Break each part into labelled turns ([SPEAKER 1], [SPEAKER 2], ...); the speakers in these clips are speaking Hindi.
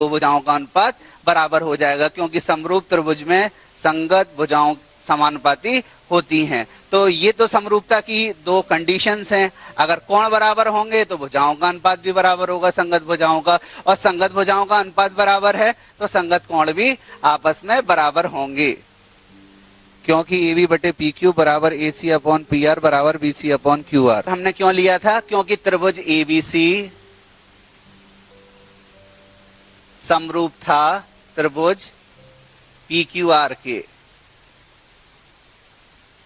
[SPEAKER 1] दो भुजाओं का अनुपात बराबर हो जाएगा, क्योंकि समरूप त्रिभुज में संगत भुजाओं समानुपाती होती हैं। तो ये तो समरूपता की दो कंडीशंस हैं। अगर कोण बराबर होंगे तो भुजाओं का अनुपात भी बराबर होगा संगत भुजाओं का, और संगत भुजाओं का अनुपात बराबर है तो संगत कोण भी आपस में बराबर होंगे, क्योंकि ए बी बटे पी क्यू बराबर A C upon P R बराबर B C upon Q R. हमने क्यों लिया था? क्योंकि त्रिभुज ए बी सी समरूप था त्रिभुज पी क्यू आर के,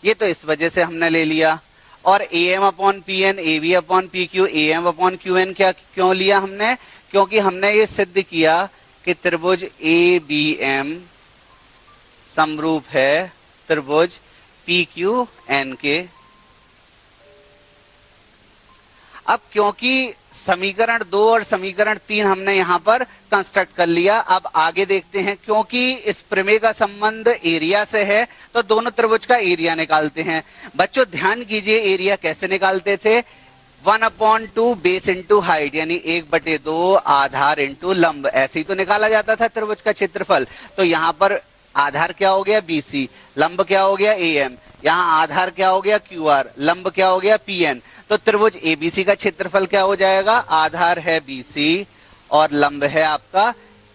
[SPEAKER 1] ये तो इस वजह से हमने ले लिया। और A M upon P N, A B upon P Q, A M upon Q N क्या क्यों लिया हमने? क्योंकि हमने ये सिद्ध किया कि त्रिभुज ए बी एम समरूप है त्रिभुज पी क्यू एन के। अब क्योंकि समीकरण 2 और समीकरण 3 हमने यहां पर कंस्ट्रक्ट कर लिया, अब आगे देखते हैं। क्योंकि इस प्रमेय का संबंध एरिया से है तो दोनों त्रिभुज का एरिया निकालते हैं। बच्चों ध्यान कीजिए, एरिया कैसे निकालते थे? 1/2 बेस इंटू हाइट, यानी 1/2 आधार इंटू लंब, ऐसे ही तो निकाला जाता था त्रिभुज का क्षेत्रफल। तो यहाँ पर आधार क्या हो गया? BC, लंब क्या हो गया? AM, यहाँ आधार क्या हो गया? QR, लंब क्या हो गया? PN। तो त्रिभुज ABC का क्षेत्रफल क्या हो जाएगा? आधार है BC और लंब है आपका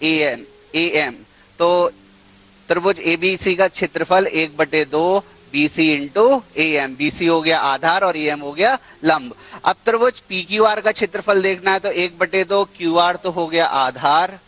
[SPEAKER 1] AM। तो त्रिभुज ABC का क्षेत्रफल 1/2 BC इंटू AM, BC हो गया आधार और AM हो गया लंब। अब त्रिभुज PQR का क्षेत्रफल देखना है तो 1/2 QR तो हो गया आधार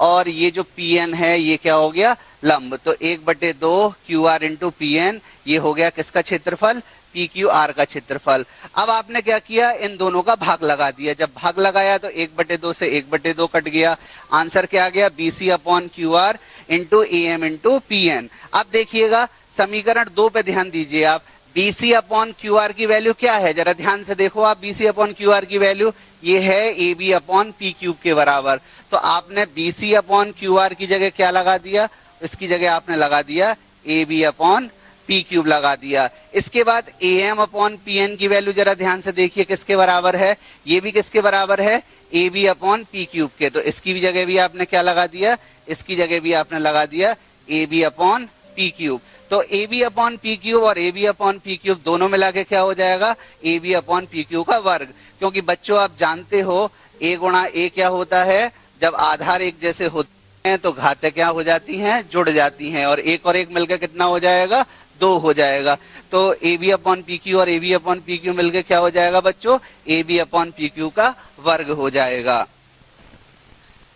[SPEAKER 1] और ये जो PN है ये क्या हो गया? लंब। तो 1/2 QR इंटू PN, ये हो गया किसका क्षेत्रफल? PQR का क्षेत्रफल। अब आपने क्या किया? इन दोनों का भाग लगा दिया। जब भाग लगाया तो 1/2 से 1/2 कट गया। आंसर क्या आ गया? BC upon QR into AM into PN। अब देखिएगा समीकरण 2 पे ध्यान दीजिए आप। BC अपॉन QR की वैल्यू क्या है? जरा ध्यान से देखो आप। BC अपॉन QR की वैल्यू ये है AB अपॉन P क्यूब के बराबर। तो आपने BC अपॉन QR की जगह क्या लगा दिया? इसकी जगह आपने लगा दिया AB अपॉन P क्यूब लगा दिया। इसके बाद AM अपॉन PN की वैल्यू जरा ध्यान से देखिए किसके बराबर है? ये भी किसके बराबर है? AB अपॉन P क्यूब के। तो इसकी भी जगह भी आपने क्या लगा दिया? इसकी जगह भी आपने लगा दिया AB अपॉन P क्यूब। तो AB अपॉन P क्यूब और AB अपॉन P क्यूब दोनों मिला के क्या हो जाएगा? AB अपॉन P क्यूब का वर्ग। क्योंकि बच्चों आप जानते हो A गुणा A क्या होता है? जब आधार एक जैसे होते हैं तो घातें क्या हो जाती हैं? जुड़ जाती हैं, और एक मिलकर कितना हो जाएगा? 2 हो जाएगा। तो AB अपॉन पी क्यू और AB अपॉन पी क्यू मिलकर क्या हो जाएगा बच्चों? AB अपॉन पी क्यू का वर्ग हो जाएगा।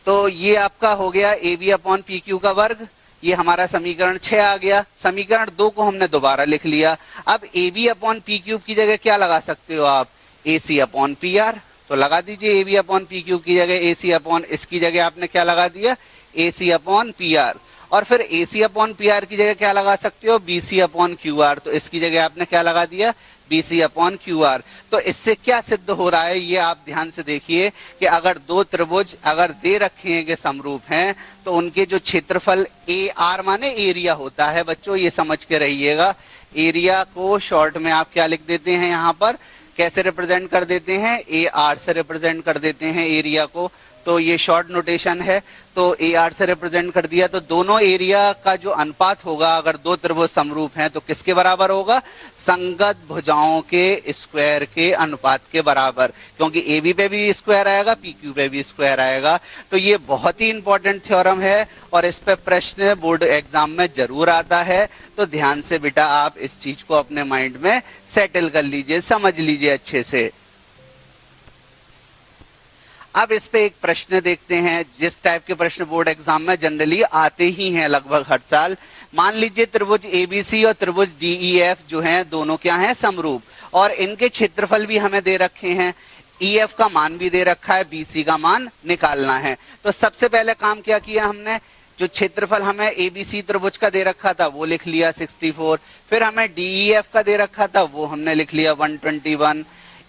[SPEAKER 1] तो ये आपका हो गया AB अपॉन पी क्यू का वर्ग। ये हमारा समीकरण 6 आ गया। समीकरण 2 को हमने दोबारा लिख लिया। अब AB अपॉन पी क्यूब की जगह क्या लगा सकते हो आप? AC upon PR। तो लगा दीजिए AB अपॉन पी क्यूब की जगह AC अपॉन, इसकी जगह आपने क्या लगा दिया? AC upon PR। और फिर AC अपॉन PR की जगह क्या लगा सकते हो? BC upon QR। तो इसकी जगह आपने क्या लगा दिया? BC upon QR। तो इससे क्या सिद्ध हो रहा है ये आप ध्यान से देखिए कि अगर दो त्रिभुज अगर दे रखे हैं कि समरूप हैं तो उनके जो क्षेत्रफल AR माने एरिया होता है, बच्चों ये समझ के रहिएगा। एरिया को शॉर्ट में आप क्या लिख देते हैं? यहाँ पर कैसे रिप्रेजेंट कर देते हैं? AR से रिप्रेजेंट कर देते हैं एरिया को। तो ये शॉर्ट नोटेशन है। तो AR से रिप्रेजेंट कर दिया। तो दोनों एरिया का जो अनुपात होगा अगर दो त्रिभुज समरूप हैं तो किसके बराबर होगा? संगत भुजाओं के स्क्वायर के अनुपात के बराबर, क्योंकि AB पे भी स्क्वायर आएगा, PQ पे भी स्क्वायर आएगा। तो ये बहुत ही इंपॉर्टेंट थ्योरम है और इस पे प्रश्न बोर्ड एग्जाम में जरूर आता है। तो ध्यान से बेटा आप इस चीज को अपने माइंड में सेटल कर लीजिए, समझ लीजिए अच्छे से। अब इस पे एक प्रश्न देखते हैं, जिस टाइप के प्रश्न बोर्ड एग्जाम में जनरली आते ही हैं लगभग हर साल। मान लीजिए त्रिभुज ABC और त्रिभुज DEF जो हैं दोनों क्या हैं? समरूप, और इनके क्षेत्रफल भी हमें दे रखे हैं। EF का मान भी दे रखा है, BC का मान निकालना है। तो सबसे पहले काम क्या किया हमने? जो क्षेत्रफल हमें ABC त्रिभुज का दे रखा था वो लिख लिया 64। फिर हमें DEF का दे रखा था वो हमने लिख लिया 121।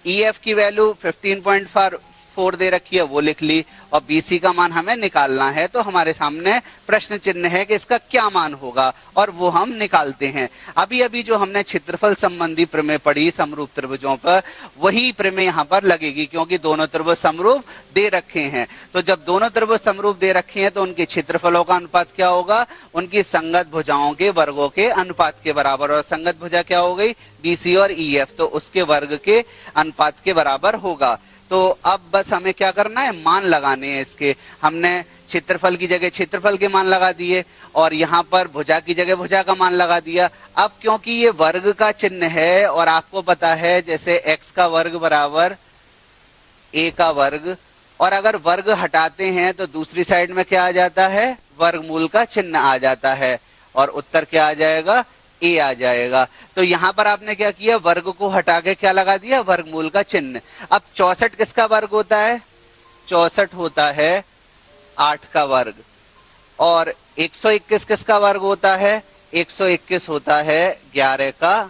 [SPEAKER 1] EF की वैल्यू 15.4 4 दे रखी है वो लिख ली, और BC का मान हमें निकालना है। तो हमारे सामने प्रश्न चिन्ह है कि इसका क्या मान होगा, और वो हम निकालते हैं। अभी अभी जो हमने क्षेत्रफल संबंधी प्रमेय पढ़ी समरूप त्रिभुजों पर, वही प्रमेय यहाँ पर लगेगी, क्योंकि दोनों त्रिभुज समरूप दे रखे हैं। तो जब दोनों त्रिभुज समरूप दे रखे हैं तो उनके क्षेत्रफलों का अनुपात क्या होगा, उनकी संगत भुजाओं के वर्गों के अनुपात के बराबर। और संगत भुजा क्या हो गई, BC और EF, तो उसके वर्ग के अनुपात के बराबर होगा। तो अब बस हमें क्या करना है, मान लगाने हैं इसके। हमने क्षेत्रफल की जगह क्षेत्रफल के मान लगा दिए, और यहाँ पर भुजा की जगह भुजा का मान लगा दिया। अब क्योंकि ये वर्ग का चिन्ह है, और आपको पता है जैसे x का वर्ग बराबर a का वर्ग, और अगर वर्ग हटाते हैं तो दूसरी साइड में क्या आ जाता है, वर्गमूल का चिन्ह आ जाता है, और उत्तर क्या आ जाएगा, a आ जाएगा। तो यहाँ पर आपने क्या किया, वर्ग को हटा के क्या लगा दिया, वर्गमूल का चिन्ह। अब 64 किसका वर्ग होता है, 64 होता है 8 का वर्ग। और 121 किसका वर्ग होता है, 121 होता है 11 का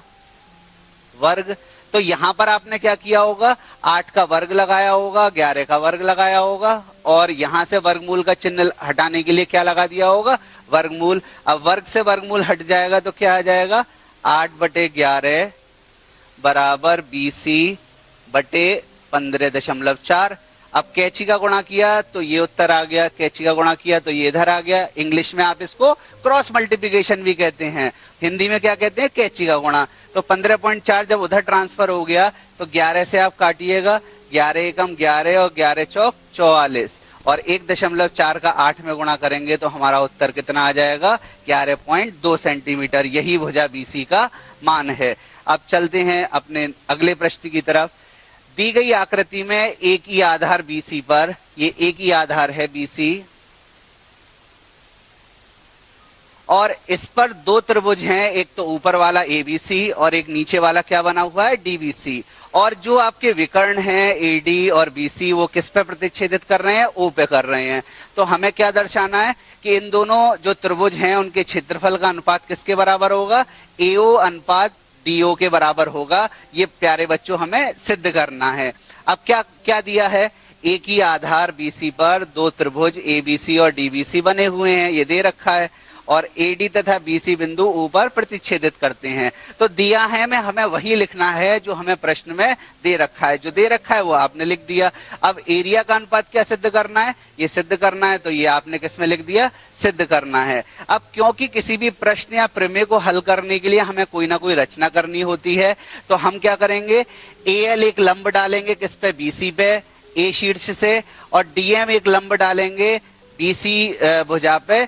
[SPEAKER 1] वर्ग। तो यहां पर आपने क्या किया होगा, 8 का वर्ग लगाया होगा, 11 का वर्ग लगाया होगा, और यहां से वर्गमूल का चिन्ह हटाने के लिए क्या लगा दिया होगा, वर्गमूल। अब वर्ग से वर्गमूल हट जाएगा तो क्या आ जाएगा, 8/11 बराबर BC बटे 15.4। अब कैची का गुणा किया तो ये उत्तर आ गया, कैची का गुणा किया तो ये इधर आ गया। इंग्लिश में आप इसको क्रॉस मल्टीप्लिकेशन भी कहते हैं, हिंदी में क्या कहते हैं, कैची का गुणा। तो 15.4 जब उधर ट्रांसफर हो गया तो 11 से आप काटिएगा, 11 एकम 11 और 11 चौक 44, और 1.4 का 8 में गुणा करेंगे तो हमारा उत्तर कितना आ जाएगा, 11.2 सेंटीमीटर। यही भुजा BC का मान है। अब चलते हैं अपने अगले प्रश्न की तरफ। दी गई आकृति में एक ही आधार BC पर, ये एक ही आधार है BC, और इस पर दो त्रिभुज हैं, एक तो ऊपर वाला ABC और एक नीचे वाला क्या बना हुआ है, DBC। और जो आपके विकर्ण हैं AD और BC वो किस पे प्रतिच्छेदित कर रहे हैं, O पे कर रहे हैं। तो हमें क्या दर्शाना है कि इन दोनों जो त्रिभुज हैं उनके क्षेत्रफल का अनुपात किसके बराबर होगा, AO अनुपात DO के बराबर होगा। ये प्यारे बच्चों हमें सिद्ध करना है। अब क्या क्या दिया है, एक ही आधार BC पर दो त्रिभुज ABC और DBC बने हुए हैं, ये दे रखा है, और AD तथा BC बिंदु ऊपर प्रतिच्छेदित करते हैं। तो दिया है में हमें वही लिखना है जो हमें प्रश्न में दे रखा है, जो दे रखा है वो आपने लिख दिया। अब एरिया का अनुपात क्या सिद्ध करना है, ये सिद्ध करना है, तो ये आपने किसमें लिख दिया, सिद्ध करना है। अब क्योंकि किसी भी प्रश्न या प्रमेय को हल करने के लिए हमें कोई ना कोई रचना करनी होती है, तो हम क्या करेंगे, AL एक लंब डालेंगे किस पे, BC पे, A शीर्ष से, और DM एक लंब डालेंगे BC भुजा पे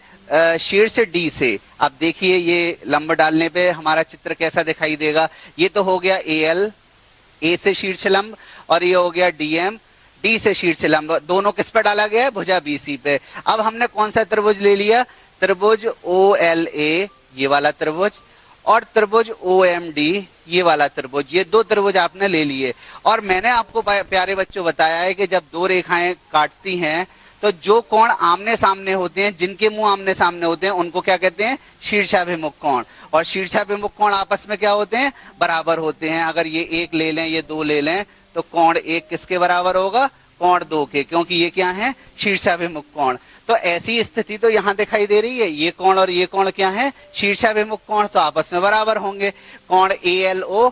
[SPEAKER 1] शीर्ष D से। अब देखिए ये लंब डालने पे हमारा चित्र कैसा दिखाई देगा। ये तो हो गया AL, A से शीर्ष लंब, और ये हो गया DM, D से शीर्ष लंब। दोनों किस पे डाला गया है, भुजा BC पे। अब हमने कौन सा त्रिभुज ले लिया, त्रिभुज OLA ये वाला त्रिभुज, और त्रिभुज OMD ये वाला त्रिभुज। ये दो त्रिभुज आपने ले लिए। और मैंने आपको प्यारे बच्चों बताया है कि जब दो रेखाएं काटती हैं तो जो कोण आमने सामने होते हैं, जिनके मुंह आमने सामने होते हैं, उनको क्या कहते हैं, शीर्षाभिमुख कोण। और शीर्षाभिमुख कोण आपस में क्या होते हैं, बराबर होते हैं। अगर ये एक ले लें, ये दो ले लें, तो कोण एक किसके बराबर होगा, कोण दो के, क्योंकि ये क्या है, शीर्षाभिमुख कोण। तो ऐसी स्थिति तो यहाँ दिखाई दे रही है, ये कोण और ये कोण क्या है, शीर्षाभिमुख कोण, तो आपस में बराबर होंगे। कोण ALO,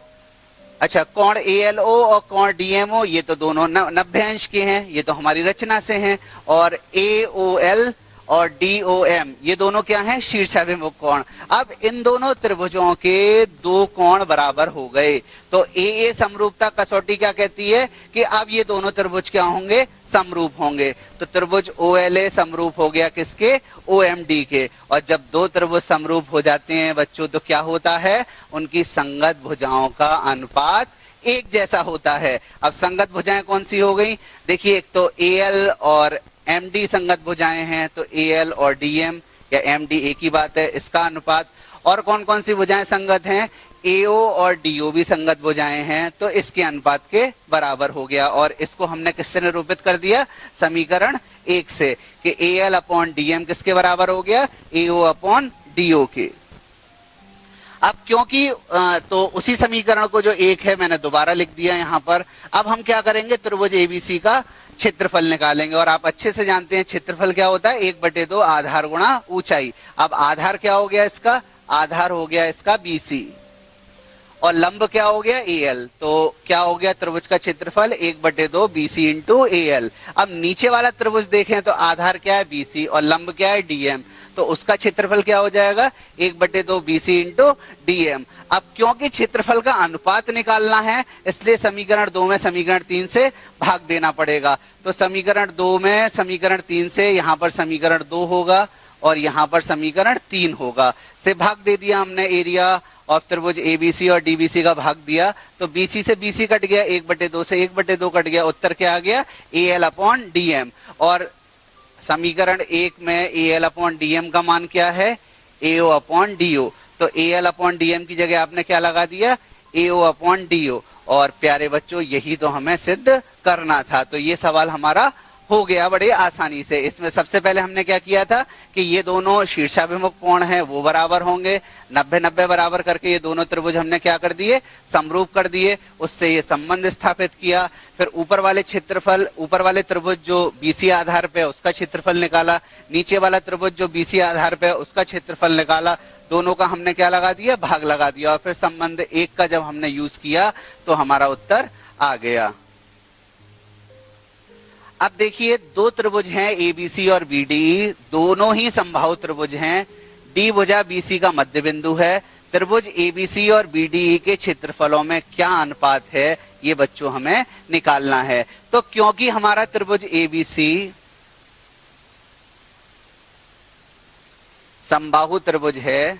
[SPEAKER 1] अच्छा कोण ALO और कोण DMO ये तो दोनों 90 अंश के हैं, ये तो हमारी रचना से हैं। और AOL और DOM ये दोनों क्या हैं, शीर्षाभिमुख कोण। अब इन दोनों त्रिभुजों के दो कोण बराबर हो गए, तो AA समरूपता कसौटी क्या कहती है कि अब ये दोनों त्रिभुज क्या होंगे, समरूप होंगे। तो त्रिभुज OLA समरूप हो गया किसके, OMD के। और जब दो त्रिभुज समरूप हो जाते हैं बच्चों तो क्या होता है, उनकी संगत भुजाओं का अनुपात एक जैसा होता है। अब संगत भुजाएं कौन सी हो गई, देखिए एक तो AL और MD संगत भुजाएं हैं, तो AL और DM या MD एक ही बात है, इसका अनुपात। और कौन कौन सी भुजाएं संगत हैं, AO और DO भी संगत भुजाएं हैं, तो इसके अनुपात के बराबर हो गया। और इसको हमने किससे निरूपित कर दिया, समीकरण 1 से, कि AL अपॉन DM किसके बराबर हो गया, AO अपॉन DO के। अब क्योंकि तो उसी समीकरण को जो 1 है मैंने दोबारा लिख दिया यहाँ पर। अब हम क्या करेंगे, त्रिभुज ABC का क्षेत्रफल निकालेंगे। और आप अच्छे से जानते हैं क्षेत्रफल क्या होता है, 1/2 आधार गुणा ऊंचाई। अब आधार क्या हो गया इसका, आधार हो गया इसका BC और लंब क्या हो गया AL। तो क्या हो गया त्रिभुज का क्षेत्रफल 1/2 BC इंटू AL। अब नीचे वाला त्रिभुज देखें तो आधार क्या है BC और लंब क्या है DM, तो उसका क्षेत्रफल क्या हो जाएगा 1/2 BC इंटू DM। अब क्योंकि क्षेत्रफल का अनुपात निकालना है इसलिए समीकरण 2 में समीकरण 3 से भाग देना पड़ेगा। तो समीकरण 2 में समीकरण 3 से यहाँ पर समीकरण 2 होगा और यहाँ पर समीकरण 3 होगा, से भाग दे दिया हमने। एरिया ऑफ त्रिभुज ABC और DBC का भाग दिया तो BC से BC कट गया, 1/2 से 1/2 कट गया, उत्तर क्या आ गया AL/DM। और समीकरण 1 में AL/DM का मान क्या है AO/DO। तो AL/DM की जगह आपने क्या लगा दिया AO/DO। और प्यारे बच्चों यही तो हमें सिद्ध करना था। तो ये सवाल हमारा हो गया बड़े आसानी से। इसमें सबसे पहले हमने क्या किया था कि ये दोनों शीर्षाभिमुख कोण हैं वो बराबर होंगे, 90-90 बराबर करके ये दोनों त्रिभुज हमने क्या कर दिए समरूप कर दिए, उससे ये संबंध स्थापित किया। फिर ऊपर वाले क्षेत्रफल, ऊपर वाले त्रिभुज जो BC आधार पे उसका क्षेत्रफल निकाला, नीचे वाला त्रिभुज जो BC आधार पे उसका क्षेत्रफल निकाला, दोनों का हमने क्या लगा दिया भाग लगा दिया और फिर संबंध 1 का जब हमने यूज किया तो हमारा उत्तर आ गया। अब देखिए दो त्रिभुज हैं ABC और BDE, दोनों ही समबाहु त्रिभुज हैं। D भुजा BC का मध्य बिंदु है। त्रिभुज ABC और BDE के क्षेत्रफलों में क्या अनुपात है ये बच्चों हमें निकालना है। तो क्योंकि हमारा त्रिभुज ABC समबाहु त्रिभुज है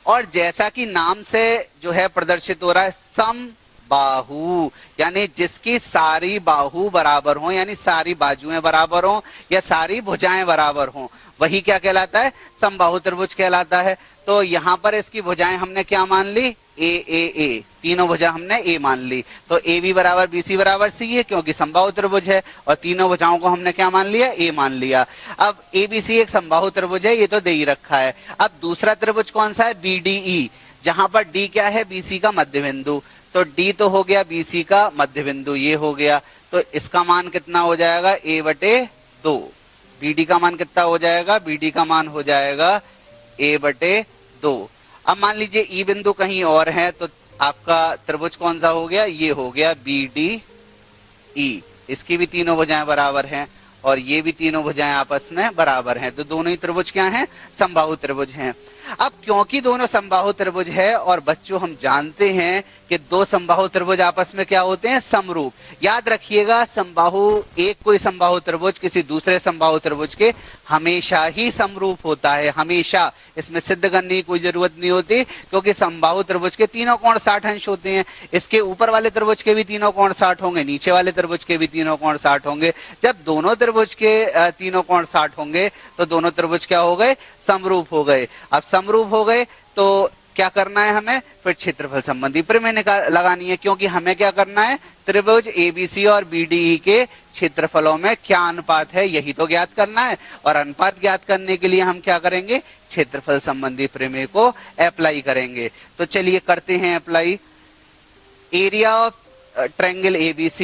[SPEAKER 1] और जैसा कि नाम से जो है प्रदर्शित हो रहा है समबाहु, यानी जिसकी सारी बाहु बराबर हो, यानी सारी बाजुएं बराबर हो या सारी भुजाएं बराबर हो, वही क्या कहलाता है समबाहु त्रिभुज कहलाता है। तो यहाँ पर इसकी भुजाएं हमने क्या मान ली A, तीनों भुजा हमने A मान ली। तो AB बराबर BC बराबर C है क्योंकि समबाहु त्रिभुज है और तीनों भुजाओं को हमने क्या मान लिया A मान लिया। अब ABC एक समबाहु त्रिभुज है, ये तो दे ही रखा है। अब दूसरा त्रिभुज कौन सा है BDE, जहां पर D क्या है BC का मध्य बिंदु। तो D तो हो गया BC का मध्य बिंदु, ये हो गया। तो इसका मान कितना हो जाएगा A/2। BD का मान कितना हो जाएगा, BD का मान हो जाएगा A/2। अब मान लीजिए E बिंदु कहीं और है तो आपका त्रिभुज कौन सा हो गया, ये हो गया BDE। इसकी भी तीनों भुजाएं बराबर हैं और ये भी तीनों भुजाएं आपस में बराबर हैं। तो दोनों ही त्रिभुज क्या हैं समबाहु त्रिभुज हैं। अब क्योंकि दोनों समबाहु त्रिभुज है और बच्चों हम जानते हैं कि दो समबाहु त्रिभुज आपस में क्या होते हैं समरूप। याद रखिएगा समबाहु, एक कोई समबाहु त्रिभुज किसी दूसरे समबाहु त्रिभुज के हमेशा ही समरूप होता है, हमेशा। इसमें सिद्ध करने की कोई जरूरत नहीं होती क्योंकि समबाहु त्रिभुज के तीनों कोण 60 अंश होते हैं। इसके ऊपर वाले त्रिभुज के भी तीनों कोण 60 होंगे, नीचे वाले त्रिभुज के भी तीनों कोण 60 होंगे। जब दोनों त्रिभुज के तीनों कोण 60 होंगे तो दोनों त्रिभुज क्या हो गए समरूप हो गए। अब समरूप हो गए तो क्या करना है हमें, फिर क्षेत्रफल संबंधी प्रमेय लगानी है क्योंकि हमें क्या करना है त्रिभुज ABC और BDE के क्षेत्रफलों में क्या अनुपात है यही तो ज्ञात करना है। और अनुपात ज्ञात करने के लिए हम क्या करेंगे क्षेत्रफल संबंधी प्रमेय को अप्लाई करेंगे। तो चलिए करते हैं apply. Area of triangle ABC,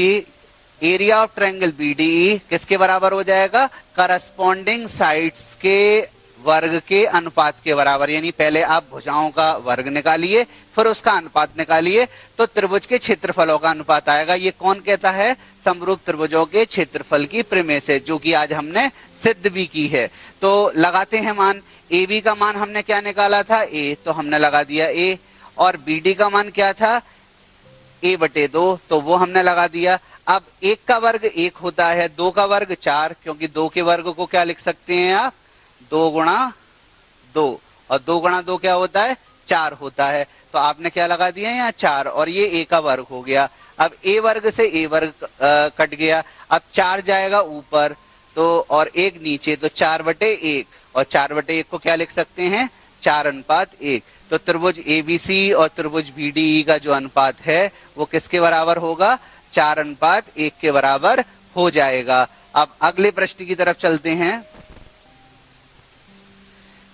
[SPEAKER 1] area of triangle BDE किसके बराबर हो जाएगा, करस्पॉन्डिंग साइड्स के वर्ग के अनुपात के बराबर। यानी पहले आप भुजाओं का वर्ग निकालिए फिर उसका अनुपात निकालिए तो त्रिभुज के क्षेत्रफलों का अनुपात आएगा। ये कौन कहता है, समरूप त्रिभुजों के क्षेत्रफल की प्रमेय से, जो कि आज हमने सिद्ध भी की है। तो लगाते हैं मान। AB का मान हमने क्या निकाला था A, तो हमने लगा दिया A। और BD का मान क्या था A/2, तो वो हमने लगा दिया। अब 1 का वर्ग 1 होता है, 2 का वर्ग 4, क्योंकि 2 के वर्ग को क्या लिख सकते हैं आप 2 गुणा 2 और 2 गुणा 2 क्या होता है 4 होता है। तो आपने क्या लगा दिया यहाँ 4 और ये A का वर्ग हो गया। अब A वर्ग से A वर्ग कट गया। अब 4 जाएगा ऊपर तो और 1 नीचे, तो 4/1 और 4/1 को क्या लिख सकते हैं 4:1। तो त्रिभुज ABC और त्रिभुज BDE का जो अनुपात है वो किसके बराबर होगा 4:1 के बराबर हो जाएगा। अब अगले प्रश्न की तरफ चलते हैं।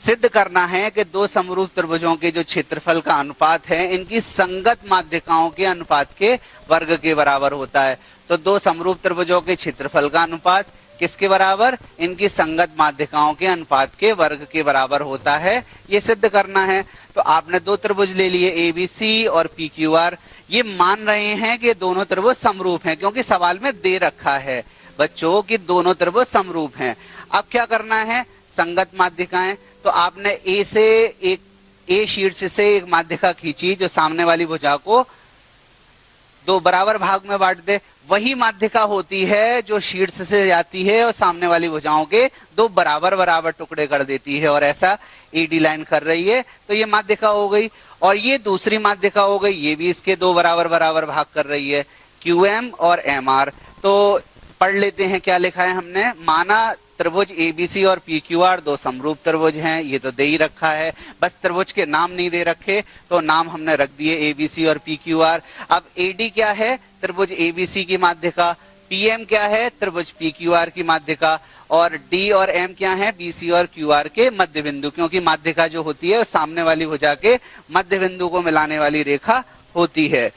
[SPEAKER 1] सिद्ध करना है कि दो समरूप त्रिभुजों के जो क्षेत्रफल का अनुपात है इनकी संगत माध्यिकाओं के अनुपात के वर्ग के बराबर होता है। तो दो समरूप त्रिभुजों के क्षेत्रफल का अनुपात किसके बराबर, इनकी संगत माध्यिकाओं के अनुपात के वर्ग के बराबर होता है, ये सिद्ध करना है। तो आपने दो त्रिभुज ले लिए एबीसी और पीक्यूआर, ये मान रहे हैं कि दोनों त्रिभुज समरूप हैं क्योंकि सवाल में दे रखा है बच्चों कि दोनों त्रिभुज समरूप हैं। अब क्या करना है, संगत माध्यिकाएं, तो आपने ए से ए शीर्ष से एक माध्यिका खींची जो सामने वाली भुजा को दो बराबर भाग में बांट दे, वही माध्यिका होती है जो शीर्ष से जाती है और सामने वाली भुजाओं के दो बराबर बराबर टुकड़े कर देती है और ऐसा एडी लाइन कर रही है, तो ये माध्यिका हो गई। और ये दूसरी माध्यिका हो गई, ये भी इसके दो बराबर बराबर भाग कर रही है, क्यूएम और एमआर। तो पढ़ लेते हैं क्या लिखा है हमने, माना त्रिभुज एबीसी और पीक्यूआर दो समरूप त्रिभुज हैं, ये तो दे ही रखा है, बस त्रिभुज के नाम नहीं दे रखे तो नाम हमने रख दिए एबीसी और पीक्यूआर। अब एडी क्या है, त्रिभुज एबीसी की माध्यिका, पीएम क्या है, त्रिभुज पीक्यूआर की माध्यिका, और डी और एम क्या है, बीसी और क्यूआर के मध्य बिंदु, क्योंकि माध्यिका जो होती है सामने वाली भुजा के मध्य बिंदु को मिलाने वाली रेखा होती है।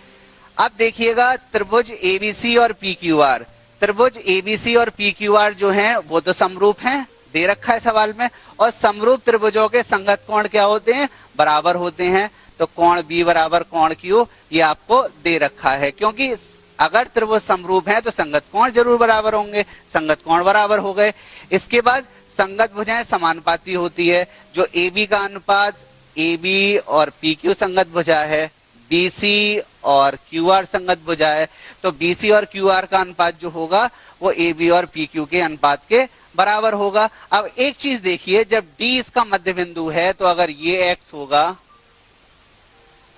[SPEAKER 1] अब देखिएगा त्रिभुज एबीसी और पीक्यूआर, त्रिभुज एबीसी और पीक्यूआर जो हैं वो तो समरूप हैं, दे रखा है सवाल में, और समरूप त्रिभुजों के संगत कोण क्या होते हैं, बराबर होते हैं। तो कोण बी बराबर कोण क्यू ये आपको दे रखा है, क्योंकि अगर त्रिभुज समरूप है तो संगत कोण जरूर बराबर होंगे, संगत कोण बराबर हो गए। इसके बाद संगत भुजाएं समानुपाती होती है, जो AB का अनुपात AB और PQ संगत भुजा है, BC और QR संगत भुजा है, तो BC और QR का अनुपात जो होगा वो AB और PQ के अनुपात के बराबर होगा। अब एक चीज देखिए, जब D इसका मध्य बिंदु है तो अगर ये X होगा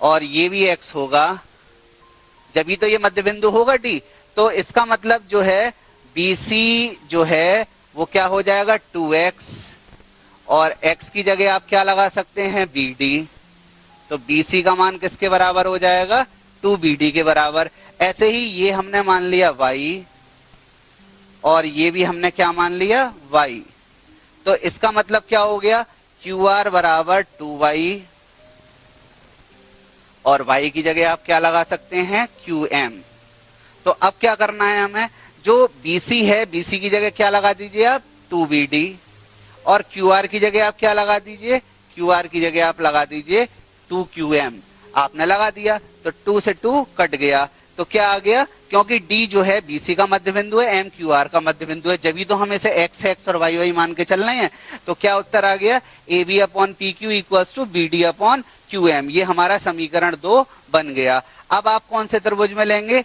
[SPEAKER 1] और ये भी X होगा, जब ही तो ये मध्य बिंदु होगा D, तो इसका मतलब जो है BC जो है वो क्या हो जाएगा 2x, और x की जगह आप क्या लगा सकते हैं BD, तो BC का मान किसके बराबर हो जाएगा 2BD के बराबर। ऐसे ही ये हमने मान लिया y और ये भी हमने क्या मान लिया y, तो इसका मतलब क्या हो गया QR बराबर 2y और y की जगह आप क्या लगा सकते हैं QM। तो अब क्या करना है हमें, जो BC है BC की जगह क्या लगा दीजिए आप 2BD, और QR की जगह आप क्या लगा दीजिए, QR की जगह आप लगा दीजिए 2QM। आपने लगा दिया तो 2 से 2 कट गया, तो क्या आ गया, क्योंकि D जो है BC का मध्य बिंदु है, M QR का मध्य बिंदु है, जब ही तो हम इसे x और y मान के चल रहे हैं। तो क्या उत्तर आ गया, AB upon PQ equals to BD upon QM। ये हमारा समीकरण 2 बन गया। अब आप कौन से त्रिभुज में लेंगे,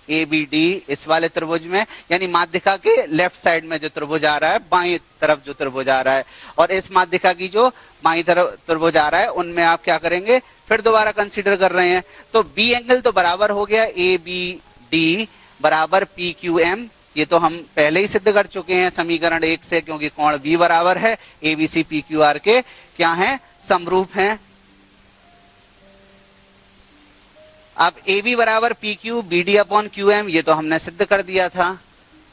[SPEAKER 1] ABD इस वाले त्रिभुज में, यानी माध्यिका के लेफ्ट साइड में जो त्रिभुज आ रहा है, बाईं तरफ जो त्रिभुज आ रहा है, और इस माध्यिका की जो बाईं तरफ त्रिभुज आ रहा है उनमें आप क्या करेंगे, फिर दोबारा कंसीडर कर रहे हैं। तो बी एंगल तो बराबर हो गया ABD बराबर PQM, ये तो हम पहले ही सिद्ध कर चुके हैं समीकरण 1 से, क्योंकि कोण B बराबर है ABC PQR के क्या है, समरूप हैं। अब AB बराबर PQ BD अपॉन QM ये तो हमने सिद्ध कर दिया था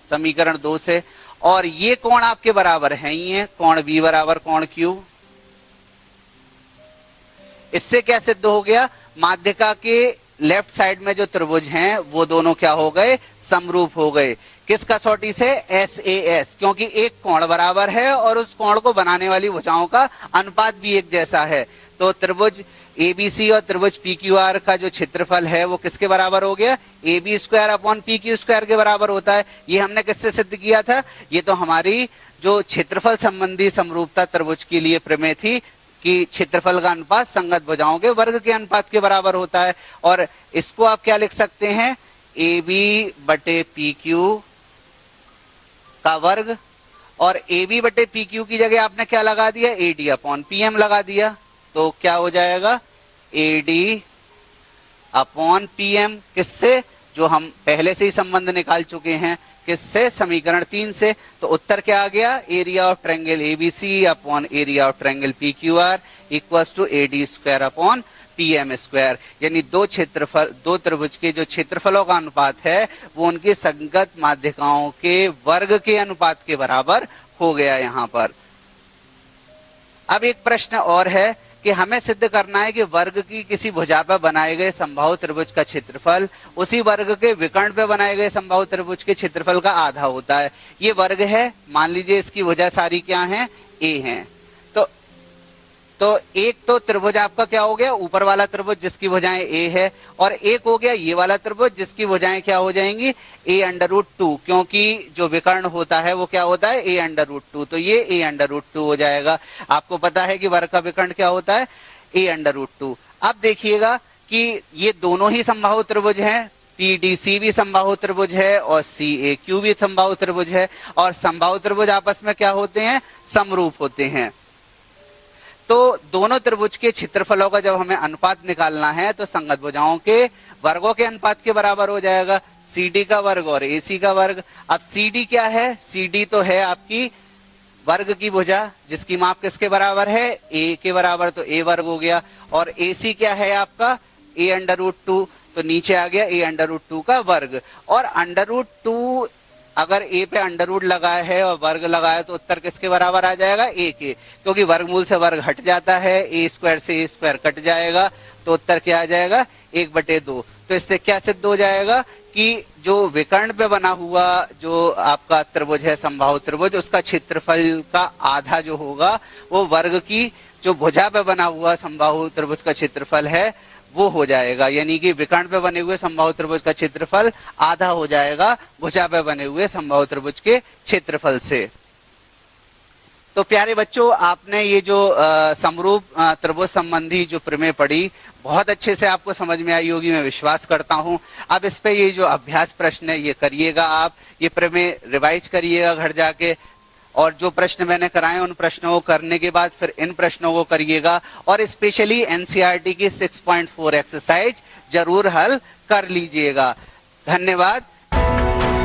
[SPEAKER 1] समीकरण 2 से, और ये कोण आपके बराबर है ही है, कोण B बराबर कोण Q। इससे क्या सिद्ध हो गया, माध्यिका के लेफ्ट साइड में जो त्रिभुज हैं वो दोनों क्या हो गए, समरूप हो गए। किस कसौटी से, SAS, क्योंकि एक कोण बराबर है और उस कोण को बनाने वाली भुजाओं का अनुपात भी एक जैसा है। तो त्रिभुज ABC और त्रिभुज PQR का जो क्षेत्रफल है वो किसके बराबर हो गया, AB square upon PQ square के बराबर होता है। ये हमने किससे सिद्ध किया था, ये तो हमारी जो क्षेत्रफल संबंधी समरूपता त्रिभुज के लिए प्रमेय थी कि क्षेत्रफल का अनुपात संगत भुजाओं के वर्ग के अनुपात के बराबर होता है। और इसको आप क्या लिख सकते हैं, AB बटे PQ का वर्ग, और AB बटे PQ की जगह आपने क्या लगा दिया, AD अपॉन PM लगा दिया, तो क्या हो जाएगा AD अपॉन PM, किससे, जो हम पहले से ही संबंध निकाल चुके हैं, किससे, समीकरण 3 से। तो उत्तर क्या आ गया, area of triangle ABC upon area of triangle PQR equals to AD square upon PM square, यानी दो त्रिभुज के जो क्षेत्रफलों का अनुपात है वो उनकी संगत माध्यिकाओं के वर्ग के अनुपात के बराबर हो गया यहाँ पर। अब एक प्रश्न और है कि हमें सिद्ध करना है कि वर्ग की किसी भुजा पर बनाए गए समबाहु त्रिभुज का क्षेत्रफल उसी वर्ग के विकर्ण पे बनाए गए समबाहु त्रिभुज के क्षेत्रफल का आधा होता है। ये वर्ग है, मान लीजिए इसकी भुजा सारी क्या है, ए है। तो एक तो त्रिभुज आपका क्या हो गया, ऊपर वाला त्रिभुज जिसकी भुजाएं ए है, और एक हो गया ये वाला त्रिभुज जिसकी भुजाएं क्या हो जाएंगी, a√2, क्योंकि जो विकर्ण होता है वो क्या होता है, a√2, तो ये a√2 हो जाएगा। आपको पता है कि वर्ग का विकर्ण क्या होता है, a√2। अब देखिएगा कि ये दोनों ही समबाहु त्रिभुज हैं, PDC भी समबाहु त्रिभुज है और CAQ भी समबाहु त्रिभुज है, और समबाहु त्रिभुज आपस में क्या होते हैं, समरूप होते हैं। तो दोनों त्रिभुज के क्षेत्रफलों का जब हमें अनुपात निकालना है तो संगत भुजाओं के वर्गों के अनुपात के बराबर हो जाएगा, CD का वर्ग और AC का वर्ग। अब CD क्या है, CD तो है आपकी वर्ग की भुजा जिसकी माप किसके बराबर है, A के बराबर, तो A वर्ग हो गया, और AC क्या है आपका a√2, तो नीचे आ गया a√2 का वर्ग। और √2 अगर a पे अंडर लगाया है और वर्ग लगाया तो उत्तर किसके बराबर आ जाएगा, a के, क्योंकि वर्गमूल से वर्ग हट जाता है, a² से a² कट जाएगा, तो उत्तर क्या आ जाएगा, 1/2। तो इससे क्या सिद्ध हो जाएगा कि जो विकर्ण पे बना हुआ जो आपका त्रिभुज है, समबाहु त्रिभुज, उसका क्षेत्रफल का आधा जो होगा वो वर्ग की जो भुजा पे बना हुआ समबाहु त्रिभुज का क्षेत्रफल है वो हो जाएगा। यानी कि विकर्ण पे बने हुए समबाहु त्रिभुज का क्षेत्रफल आधा हो जाएगा भुजा पे बने हुए समबाहु त्रिभुज के क्षेत्रफल से। तो प्यारे बच्चों, आपने ये जो समरूप त्रिभुज संबंधी जो प्रमेय पढ़ी, बहुत अच्छे से आपको समझ में आई होगी, मैं विश्वास करता हूं। अब इस पे ये जो अभ्यास प्रश्न है ये करिएगा, आप ये प्रमेय रिवाइज करिएगा घर जाके, और जो प्रश्न मैंने कराए उन प्रश्नों को करने के बाद फिर इन प्रश्नों को करिएगा, और स्पेशली एनसीईआरटी की 6.4 एक्सरसाइज जरूर हल कर लीजिएगा। धन्यवाद।